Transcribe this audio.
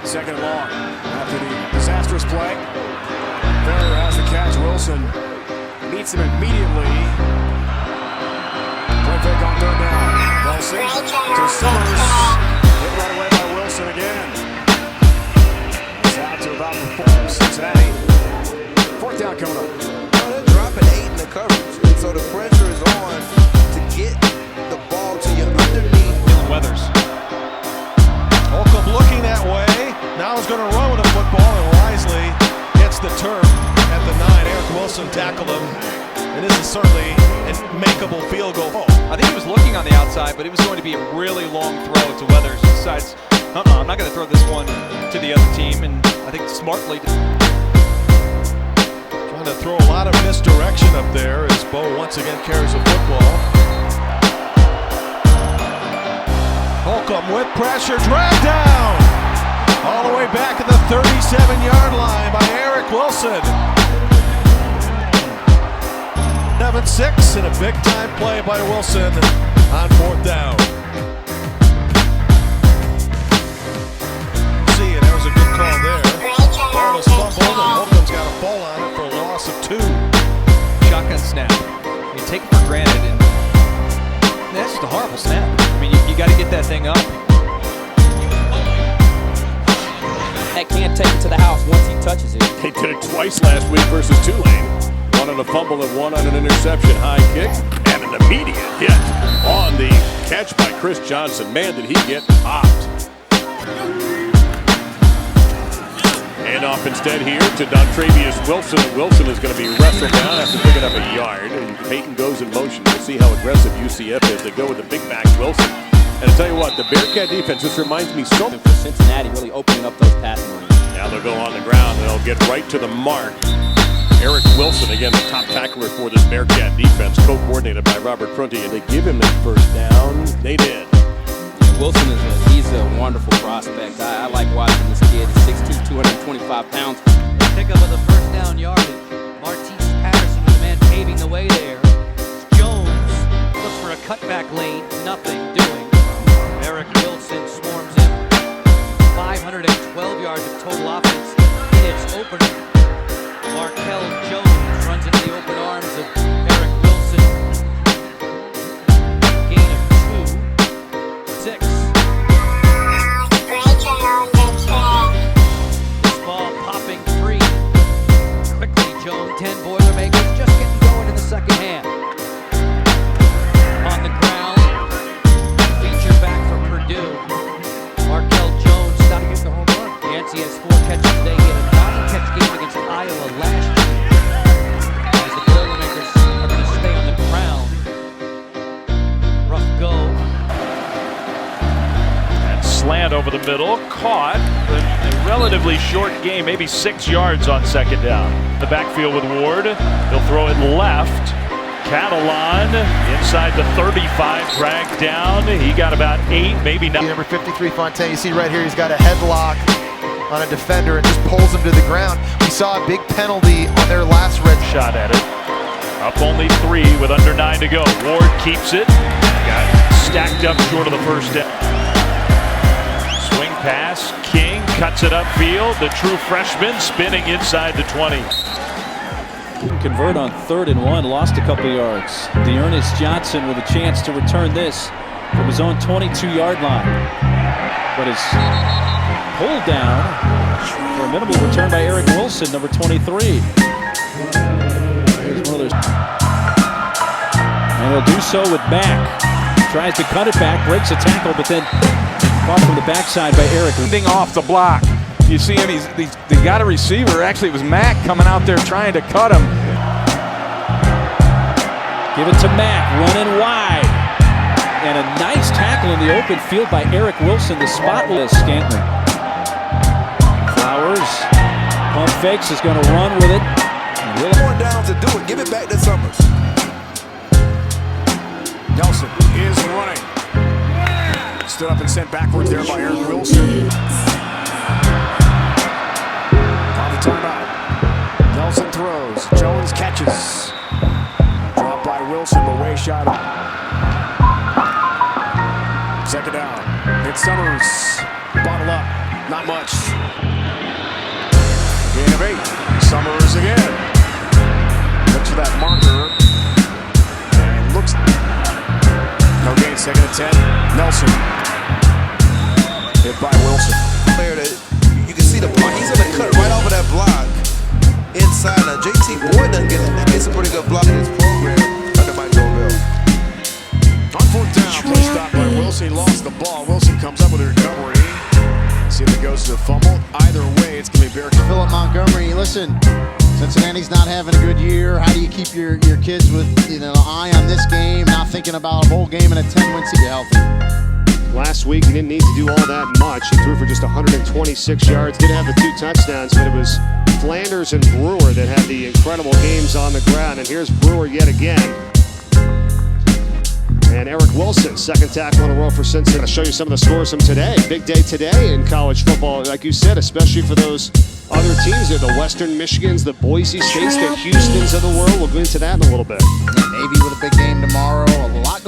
Second and long after the disastrous play. Ferrer has the catch. Wilson meets him immediately. Play fake on third down. Wilson to Summers. Hit right away by Wilson again. It's out to about the 4. Cincinnati. Fourth down coming up. Well, they're dropping 8 in the coverage, and so the pressure is on to get the ball to you underneath. Weathers. Holcomb looking that way. Now he's going to run with the football, and wisely hits the turf at the 9. Eric Wilson tackled him. And this is certainly a makeable field goal. I think he was looking on the outside, but it was going to be a really long throw to Weathers. He decides, I'm not going to throw this one to the other team, and I think smartly. Trying to throw a lot of misdirection up there as Bo once again carries the football. Holcomb with pressure, dragged down. All the way back at the 37-yard line by Eric Wilson. 7-6 and a big-time play by Wilson on fourth down. See, and that was a good call there. Ball is fumbled, and Holcomb's got a fall on it for a loss of 2. Shotgun snap. You take it for granted, and that's just a horrible snap. I mean, you got to get that thing up. That can't take it to the house once he touches it. They did it twice last week versus Tulane. One on a fumble and one on an interception. High kick and an immediate hit on the catch by Chris Johnson. Man, did he get popped. And off instead here to Dontravius Wilson. Wilson is going to be wrestled down after picking up a yard. And Peyton goes in motion. We'll see how aggressive UCF is. They go with the big back Wilson. And I'll tell you what, the Bearcat defense just reminds me so much. For Cincinnati really opening up those passing lanes. Now they'll go on the ground and they'll get right to the mark. Eric Wilson, again, the top tackler for this Bearcat defense, co-coordinated by Robert Prunty, and they give him that first down. They did. Wilson he's a wonderful prospect. I like watching this kid. He's 6'2", 225 pounds. Pickup of the first down yardage. Martise Patterson was the man paving the way there. Jones looks for a cutback lane. Nothing doing. Eric Wilson swarms him. 512 yards of total offense in its opener. Markel Jones runs into the open arms of Eric Wilson. Gain of 2. 6. This ball popping free. Quickly, Jones, 10 Boilermakers just getting going in the second half. On the ground, feature back for Purdue. Markel Jones stopping at the home run. Yancey has 4 catches today. He had a 9-catch game against Iowa last year. As the Boilermakers are going to stay on the ground. Rough go. And slant over the middle, caught. A relatively short game, maybe 6 yards on second down. The backfield with Ward. He'll throw it left. Catalan inside the 35, dragged down. He got about 8, maybe 9. Number 53, Fontaine. You see right here, he's got a headlock on a defender and just pulls him to the ground. We saw a big penalty on their last red Shot at it. Up only 3 with under 9 to go. Ward keeps it. Got stacked up short of the first down. Swing pass. King cuts it upfield. The true freshman spinning inside the 20. Couldn't convert on 3rd and 1, lost a couple yards. Dearness Johnson with a chance to return this from his own 22-yard line. But it's pulled down for a minimal return by Eric Wilson, number 23. Here's one of those. And he'll do so with Mack. Tries to cut it back, breaks a tackle, but then caught from the backside by Eric. Off the block. You see him, they got a receiver. Actually, it was Mack coming out there trying to cut him. Give it to Mack, running wide. And a nice tackle in the open field by Eric Wilson. The spot was Scantling. Flowers, pump fakes, is going to run with it. More down to do it. Give it back to Summers. Nelson is running. Stood up and sent backward there by Eric Wilson. On the timeout. Nelson throws. Jones catches. Dropped by Wilson, but way shot up. Second down. It's Summers. Bottle up. Not much. Gain of 8. Summers again. Looks for that marker. And looks. No gain. Second and 10. Nelson. Hit by Wilson. You can see the block. He's going to cut right over that block. Inside. Now, JT Boyd doesn't get some pretty good block in his program under Mike Norvell. On fourth down, play stop by Wilson. He lost the ball. Wilson comes up with a recovery. See if it goes to the fumble. Either way, it's going to be Bear. Philip Montgomery, listen, Cincinnati's not having a good year. How do you keep your kids with an eye on this game, not thinking about a bowl game and a 10-win season healthy? Last week, he didn't need to do all that much. He threw for just 126 yards. Did have the 2 touchdowns, but it was Flanders and Brewer that had the incredible games on the ground. And here's Brewer yet again. And Eric Wilson, second tackle in a row for Cincinnati. I'll show you some of the scores from today. Big day today in college football, like you said, especially for those other teams. The Western Michigans, the Boise States, the Houstons of the world. We'll go into that in a little bit. Navy with a big game tomorrow. A lot